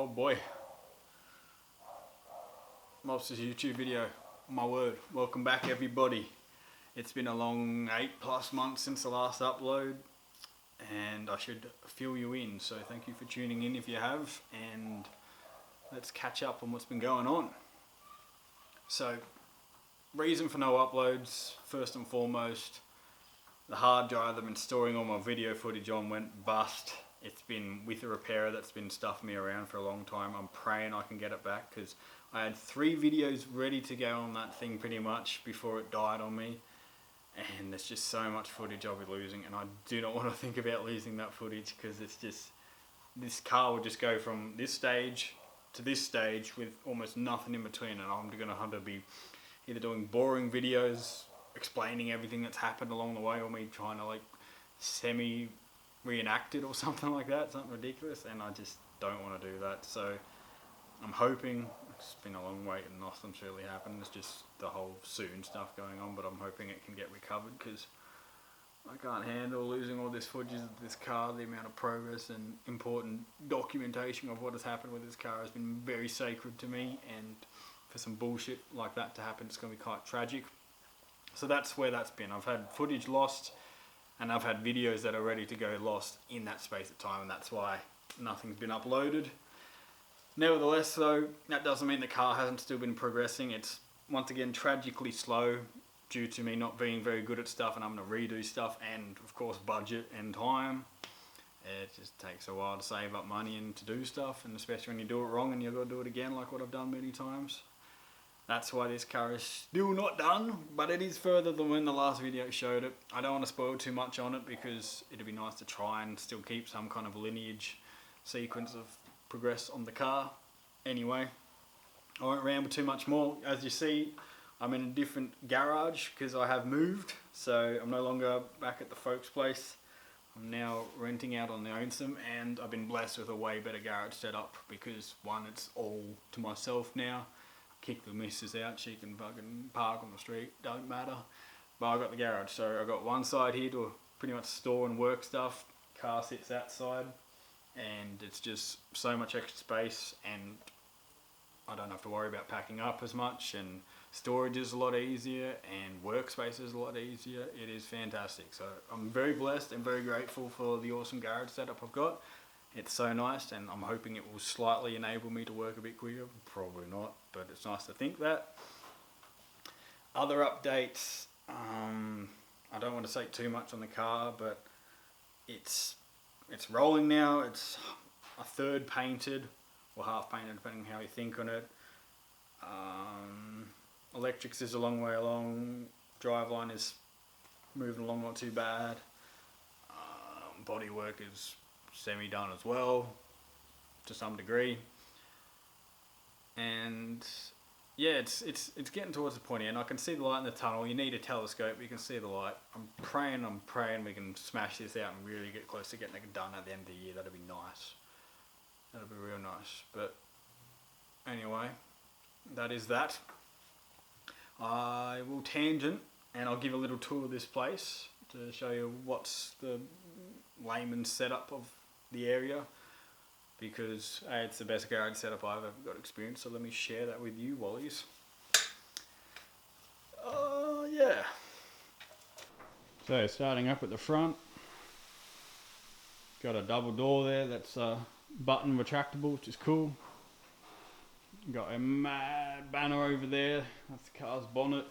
Oh boy. Mobster's YouTube video. My word. Welcome back everybody. It's been a long 8+ months since the last upload and I should fill you in. So thank you for tuning in if you have, and let's catch up on what's been going on. So reason for no uploads, first and foremost, the hard drive I've been storing all my video footage on went bust. It's been with a repairer that's been stuffing me around for a long time. I'm praying I can get it back because I had 3 videos ready to go on that thing pretty much before it died on me. And there's just so much footage I'll be losing, and I do not want to think about losing that footage because it's just, this car will just go from this stage to this stage with almost nothing in between, and I'm going to have to be either doing boring videos explaining everything that's happened along the way, or me trying to like semi reenact it or something like that, something ridiculous, and I just don't want to do that. So I'm hoping, it's been a long wait and nothing's really happened, it's just the whole soon stuff going on, but I'm hoping it can get recovered because I can't handle losing all this footage of this car. The amount of progress and important documentation of what has happened with this car has been very sacred to me, and for some bullshit like that to happen, it's going to be quite tragic. So that's where that's been. I've had footage lost, and I've had videos that are ready to go lost in that space of time, and that's why nothing's been uploaded. Nevertheless though, that doesn't mean the car hasn't still been progressing. It's once again tragically slow due to me not being very good at stuff and I'm going to redo stuff, and of course budget and time. It just takes a while to save up money and to do stuff, and especially when you do it wrong and you've got to do it again like what I've done many times. That's why this car is still not done, but it is further than when the last video showed it. I don't want to spoil too much on it because it'd be nice to try and still keep some kind of lineage sequence of progress on the car. Anyway, I won't ramble too much more. As you see, I'm in a different garage because I have moved, so I'm no longer back at the folks' place. I'm now renting out on the Ownsom, and I've been blessed with a way better garage setup because one, it's all to myself now. Kick the missus out, she can fucking park on the street, don't matter. But I got the garage, so I got one side here to pretty much store and work stuff. Car sits that side, and it's just so much extra space, and I don't have to worry about packing up as much, and storage is a lot easier, and workspace is a lot easier. It is fantastic. So I'm very blessed and very grateful for the awesome garage setup I've got. It's so nice, and I'm hoping it will slightly enable me to work a bit quicker. Probably not, but it's nice to think that. Other updates, I don't want to say too much on the car, but it's rolling now. It's a third painted, or half painted depending on how you think on it. Electrics is a long way along. Driveline is moving along not too bad. Bodywork is semi-done as well, to some degree. And yeah, it's getting towards the point here, and I can see the light in the tunnel. You need a telescope, you can see the light. I'm praying we can smash this out and really get close to getting it done at the end of the year. That'd be nice. That'd be real nice. But anyway, that is that. I will tangent, and I'll give a little tour of this place to show you what's the layman's setup of the area, because it's the best garage setup I've ever got experience, so let me share that with you, Wallies. Yeah. So starting up at the front, got a double door there that's button retractable, which is cool. Got a mad banner over there, that's the car's bonnet,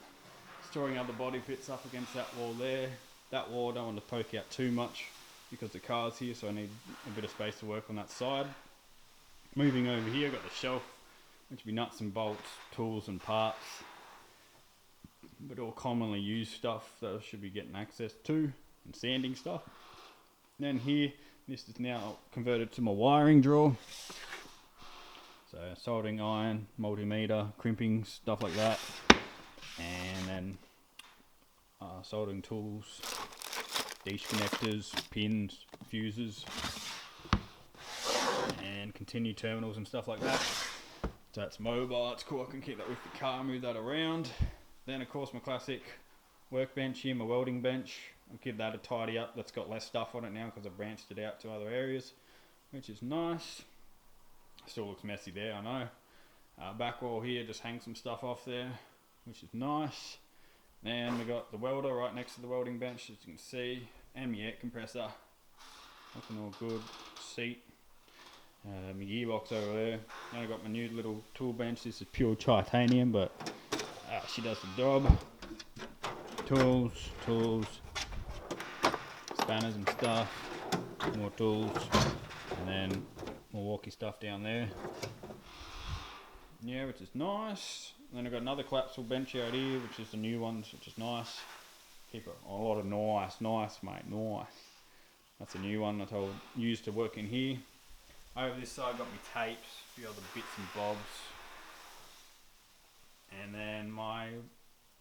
storing other body bits up against that wall there. That wall I don't want to poke out too much because the car's here, so I need a bit of space to work on that side. Moving over here, I've got the shelf, which will be nuts and bolts, tools and parts, but all commonly used stuff that I should be getting access to, and sanding stuff. Then here, this is now converted to my wiring drawer. So soldering iron, multimeter, crimping, stuff like that. And then soldering tools, dish connectors, pins, fuses, and continue terminals and stuff like that. So that's mobile, it's cool, I can keep that with the car, move that around. Then of course my classic workbench here, my welding bench. I'll give that a tidy up, that's got less stuff on it now because I branched it out to other areas, which is nice. Still looks messy there, I know. Back wall here, just hang some stuff off there, which is nice. Then we got the welder right next to the welding bench, as you can see, and my air compressor. Looking all good. Seat. My gearbox over there. Then I got my new little tool bench. This is pure titanium, but she does the job. Tools, spanners and stuff. More tools, and then more walkie stuff down there. Yeah, which is nice. Then I've got another collapsible bench out here, which is the new ones, which is nice. Keep a lot of nice, mate, nice. That's a new one that I'll use to work in here. Over this side, got my tapes, a few other bits and bobs. And then my,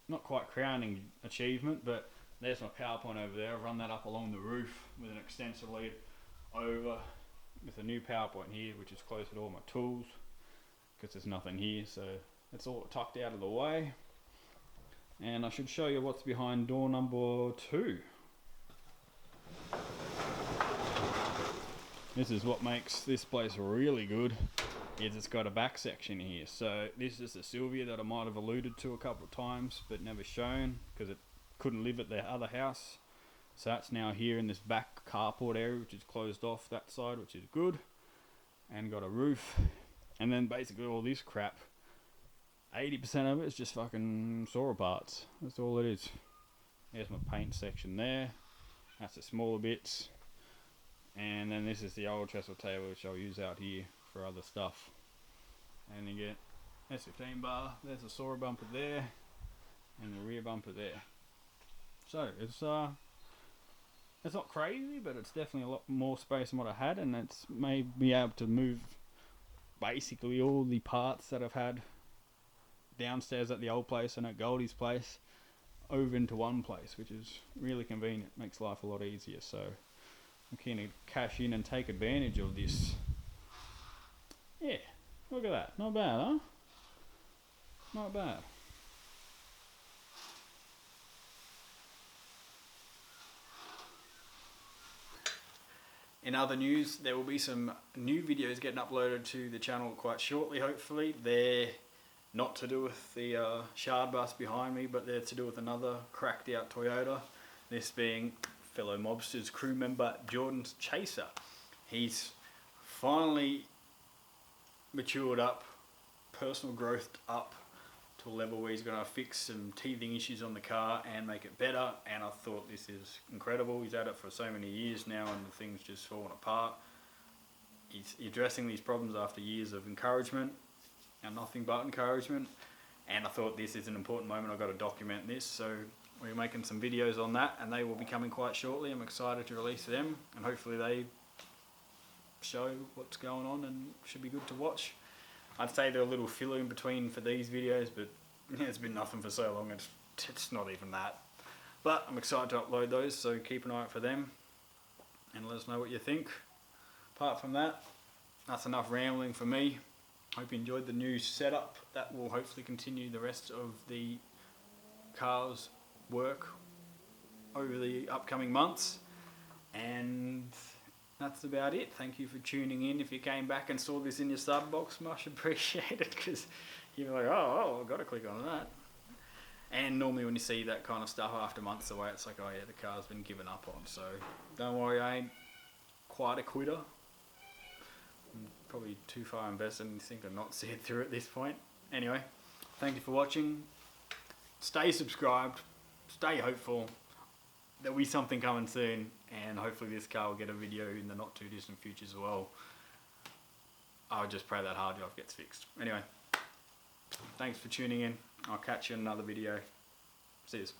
not quite crowning achievement, but there's my power point over there. I've run that up along the roof with an extensor lead over with a new power point here, which is closer to all my tools, because there's nothing here, so it's all tucked out of the way. And I should show you what's behind door number 2. This is what makes this place really good, is it's got a back section here. So this is the Sylvia that I might have alluded to a couple of times but never shown, because it couldn't live at the other house. So that's now here in this back carport area, which is closed off that side, which is good. And got a roof. And then basically all this crap, 80% of it is just fucking Soarer parts. That's all it is. There's my paint section there. That's the smaller bits. And then this is the old trestle table, which I'll use out here for other stuff. And you get S15 bar. There's the Soarer bumper there. And the rear bumper there. So it's not crazy, but it's definitely a lot more space than what I had, and it's made me able to move basically all the parts that I've had downstairs at the old place and at Goldie's place over into one place, which is really convenient. Makes life a lot easier. So I'm keen to cash in and take advantage of this. Yeah, look at that. Not bad, huh? Not bad. In other news, there will be some new videos getting uploaded to the channel quite shortly, hopefully. They're not to do with the shard bus behind me, but they're to do with another cracked out Toyota. This being fellow mobsters crew member Jordan's Chaser. He's finally matured up, personal growth up to a level where he's going to fix some teething issues on the car and make it better. And I thought this is incredible. He's had it for so many years now and the thing's just fallen apart. He's addressing these problems after years of encouragement and nothing but encouragement. And I thought this is an important moment. I've got to document this. So we're making some videos on that and they will be coming quite shortly. I'm excited to release them and hopefully they show what's going on and should be good to watch. I'd say they're a little filler in between for these videos, but yeah, it's been nothing for so long, it's not even that. But I'm excited to upload those, so keep an eye out for them and let us know what you think. Apart from that, that's enough rambling for me. Hope you enjoyed the new setup. That will hopefully continue the rest of the car's work over the upcoming months. And that's about it. Thank you for tuning in. If you came back and saw this in your sub box, much appreciated, because you're like, oh, I've got to click on that. And normally when you see that kind of stuff after months away, it's like, oh yeah, the car's been given up on. So don't worry, I ain't quite a quitter. I'm probably too far invested in this thing to not see it through at this point. Anyway, thank you for watching. Stay subscribed. Stay hopeful. There'll be something coming soon, and hopefully this car will get a video in the not too distant future as well. I'll just pray that hard drive gets fixed. Anyway, thanks for tuning in. I'll catch you in another video. See yous.